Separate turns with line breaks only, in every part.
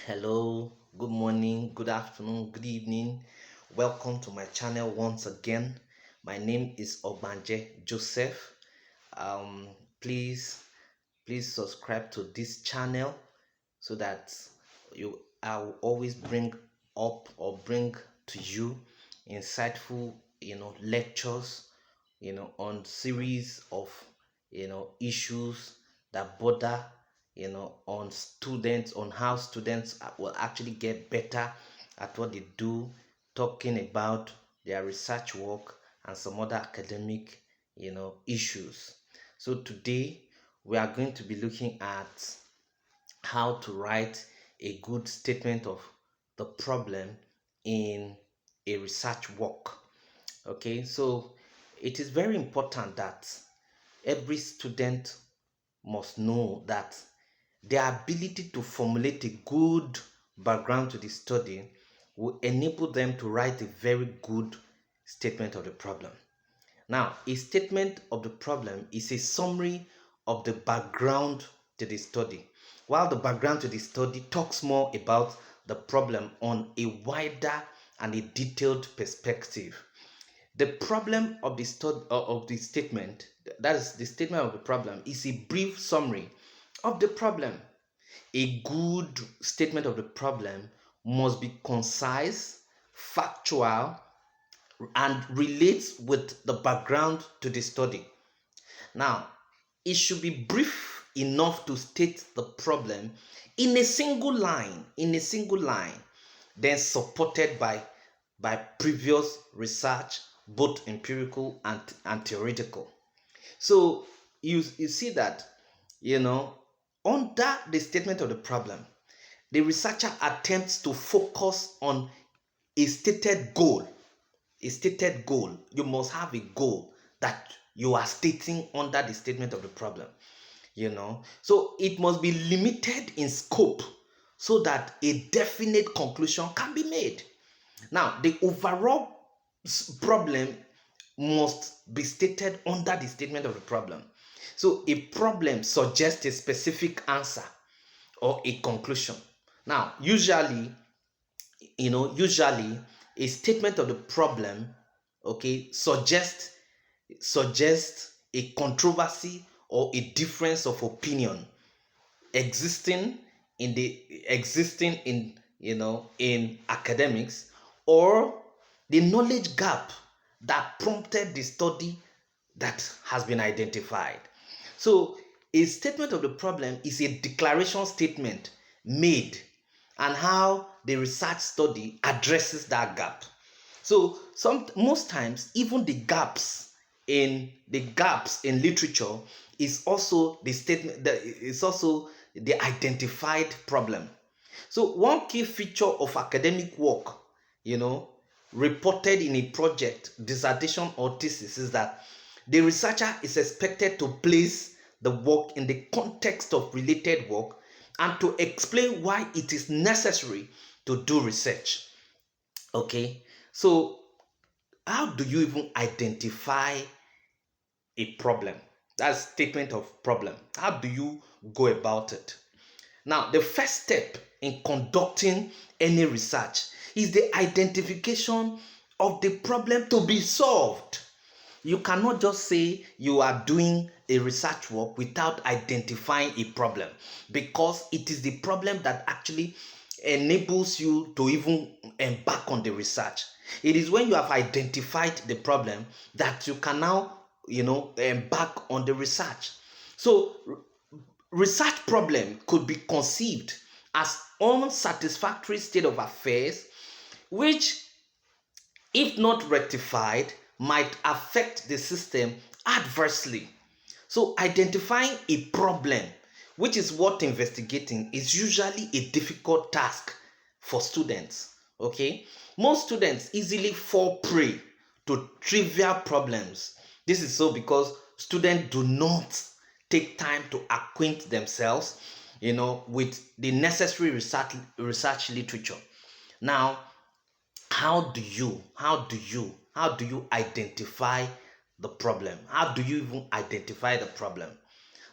Hello, good morning, good afternoon, good evening. Welcome to my channel once again. My name is Obanje Joseph. Um, please, please subscribe to this channel so that I will always bring up or bring to you insightful, lectures, on series of, issues that bother, on students, on how students will actually get better at what they do, talking about their research work and some other academic, issues. So today we are going to be looking at how to write a good statement of the problem in a research work. Okay, so it is very important that every student must know that their ability to formulate a good background to the study will enable them to write a very good statement of the problem. Now, a statement of the problem is a summary of the background to the study, while the background to the study talks more about the problem on a wider and a detailed perspective. The problem of the statement, that is the statement of the problem, is a brief summary of the problem. A good statement of the problem must be concise, factual, and relates with the background to the study. Now, it should be brief enough to state the problem in a single line, then supported by previous research, both empirical and theoretical. So you see that, you know, under the statement of the problem, the researcher attempts to focus on a stated goal. A stated goal. You must have a goal that you are stating under the statement of the problem. So it must be limited in scope so that a definite conclusion can be made. Now, the overall problem must be stated under the statement of the problem. So a problem suggests a specific answer or a conclusion. Now, usually a statement of the problem, okay, suggests a controversy or a difference of opinion existing in academics, or the knowledge gap that prompted the study that has been identified. So a statement of the problem is a declaration statement made and how the research study addresses that gap. So most times even the gaps in literature is also the statement that is also the identified problem. So one key feature of academic work, reported in a project, dissertation, or thesis is that the researcher is expected to place the work in the context of related work and to explain why it is necessary to do research. Okay, so how do you even identify a problem? That's statement of problem. How do you go about it? Now, the first step in conducting any research is the identification of the problem to be solved. You cannot just say you are doing a research work without identifying a problem, because it is the problem that actually enables you to even embark on the research. It is when you have identified the problem that you can now, embark on the research. So, research problem could be conceived as unsatisfactory state of affairs which, if not rectified, might affect the system adversely. So identifying a problem, which is what investigating, is usually a difficult task for students. Okay, most students easily fall prey to trivial problems. This is so because students do not take time to acquaint themselves, with the necessary research literature. Now, how do you identify the problem? How do you even identify the problem?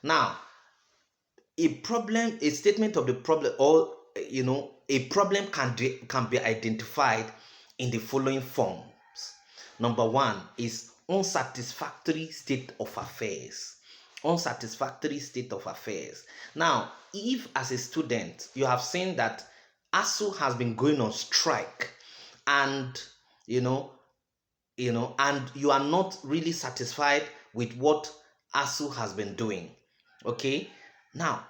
Now, a statement of the problem, or a problem can be identified in the following forms. Number one is unsatisfactory state of affairs. Unsatisfactory state of affairs. Now, if as a student you have seen that ASU has been going on strike, and you know and you are not really satisfied with what ASU has been doing, okay, now,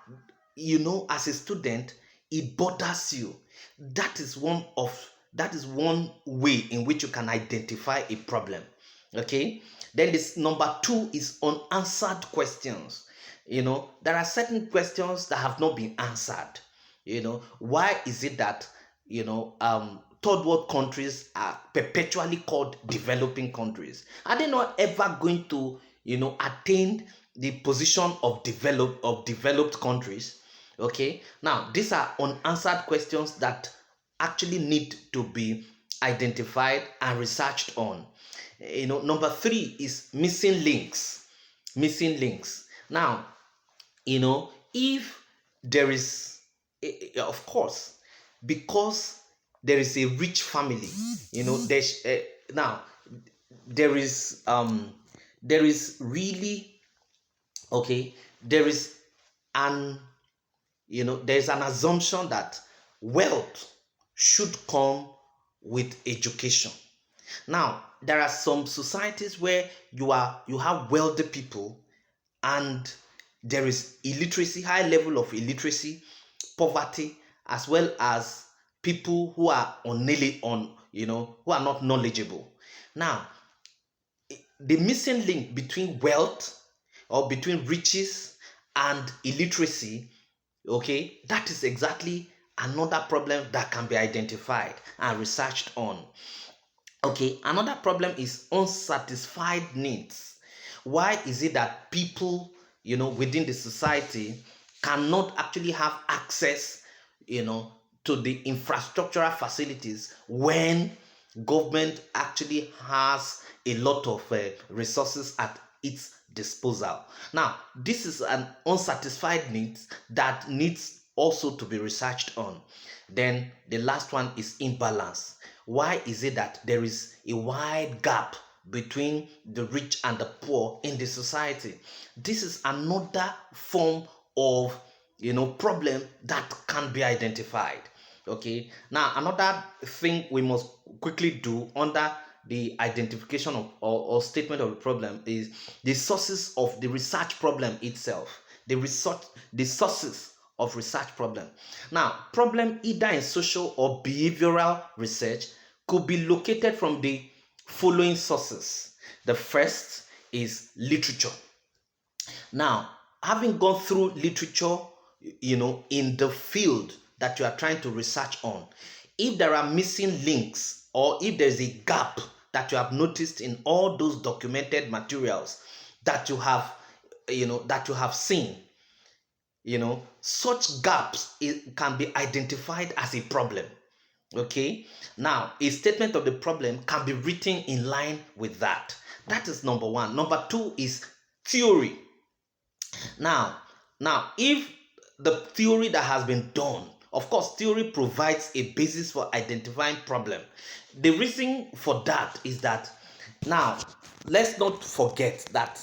as a student, it bothers you. That is one way in which you can identify a problem. Okay. Then this number two is unanswered questions. There are certain questions that have not been answered. Why is it that third world countries are perpetually called developing countries? Are they not ever going to attain the position of developed countries? Okay, now these are unanswered questions that actually need to be identified and researched on. Number three is missing links. Missing links. Now, if there is, of course, because there is a rich family, there's now there is really, okay, an there's an assumption that wealth should come with education. Now, there are some societies where you have wealthy people, and there is illiteracy, high level of illiteracy, poverty, as well as people who are who are not knowledgeable. Now, the missing link between wealth, or between riches and illiteracy, okay, that is exactly another problem that can be identified and researched on. Okay, another problem is unsatisfied needs. Why is it that people, within the society cannot actually have access, to the infrastructural facilities when government actually has a lot of resources at its disposal? Now, this is an unsatisfied need that needs also to be researched on. Then the last one is imbalance. Why is it that there is a wide gap between the rich and the poor in the society? This is another form of problem that can be identified. Okay, now another thing we must quickly do under the identification of or statement of the problem is the sources of the research problem itself. The sources of research problem. Now, problem either in social or behavioral research could be located from the following sources. The first is literature. Now, having gone through literature, in the field that you are trying to research on, if there are missing links, or if there's a gap that you have noticed in all those documented materials that you have seen, such gaps can be identified as a problem. Okay, now a statement of the problem can be written in line with that. That is number one. Number two is theory. Now, if the theory that has been done, of course, theory provides a basis for identifying problem. The reason for that is that, now, let's not forget that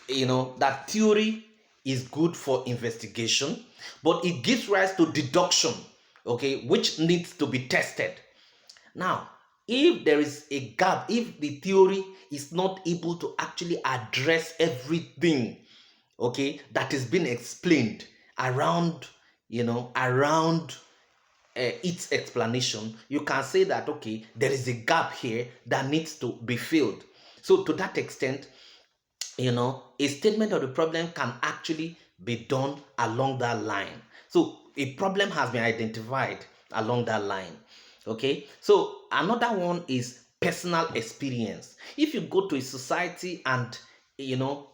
that theory is good for investigation, but it gives rise to deduction, okay, which needs to be tested. Now, if there is a gap, if the theory is not able to actually address everything, okay, that is being explained around its explanation, you can say that, okay, there is a gap here that needs to be filled. So to that extent, a statement of the problem can actually be done along that line. So a problem has been identified along that line. Okay, so another one is personal experience. If you go to a society and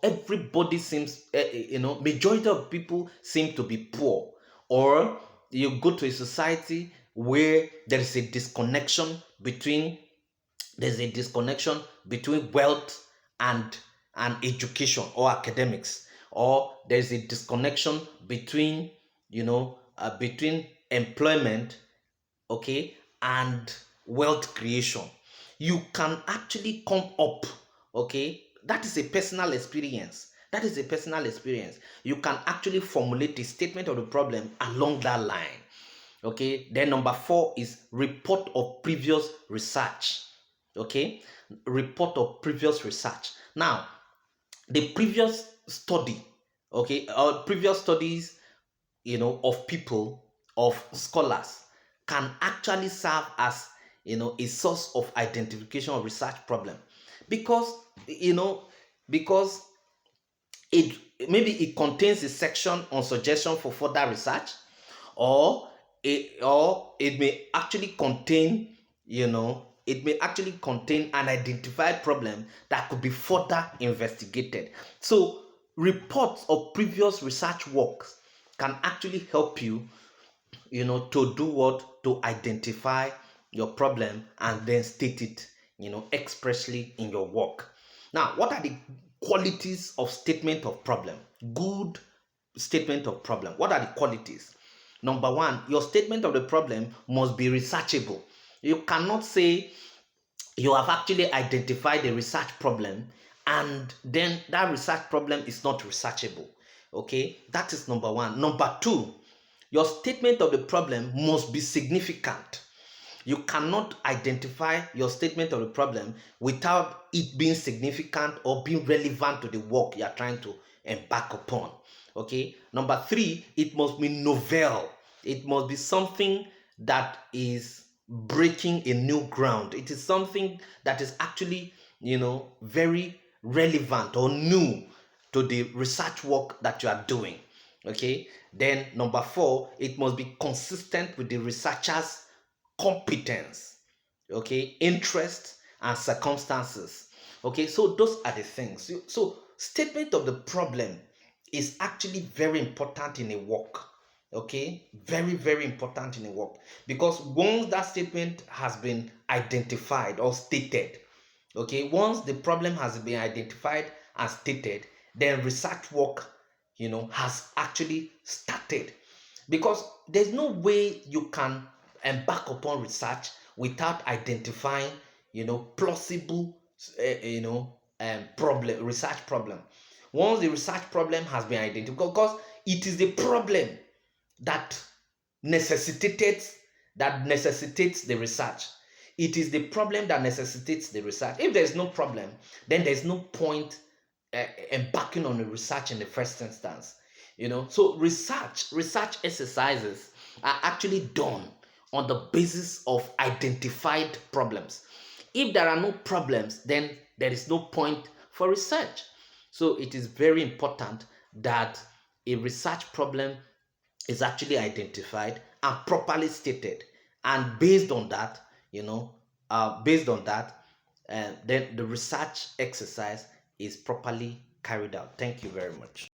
everybody seems majority of people seem to be poor, or you go to a society where there's a disconnection between wealth and education or academics, or there's a disconnection between employment, okay, and wealth creation. You can actually come up, okay, that is a personal experience. That is a personal experience. You can actually formulate a statement of the problem along that line. Okay, then number 4 is report of previous research. Okay, report of previous research. Now, the previous study, okay, or previous studies, of people, of scholars, can actually serve as, a source of identification of research problem, because you know because it maybe it contains a section on suggestion for further research, or it may actually contain, an identified problem that could be further investigated. So reports of previous research works can actually help you, to do what, to identify your problem and then state it, expressly in your work. Now, what are the qualities of statement of problem? Good statement of problem. What are the qualities? Number 1, your statement of the problem must be researchable. You cannot say you have actually identified a research problem and then that research problem is not researchable. Okay, that is number 1. Number 2, your statement of the problem must be significant. You cannot identify your statement of the problem without it being significant or being relevant to the work you are trying to embark upon. Okay. Number 3, it must be novel. It must be something that is breaking a new ground. It is something that is actually, very relevant or new to the research work that you are doing. Okay. Then number 4, it must be consistent with the researcher's competence, okay, interest, and circumstances. Okay, so those are the things. So statement of the problem is actually very important in a work. Okay, very, very important in a work, because once that statement has been identified or stated, okay, once the problem has been identified and stated, then research work, has actually started. Because there's no way you can embark upon research without identifying, plausible, problem, research problem. Once the research problem has been identified, because it is the problem that necessitates necessitates the research. It is the problem that necessitates the research. If there's no problem, then there's no point embarking on the research in the first instance. So research exercises are actually done on the basis of identified problems. If there are no problems, then there is no point for research. So it is very important that a research problem is actually identified and properly stated, and based on that, then the research exercise is properly carried out. Thank you very much.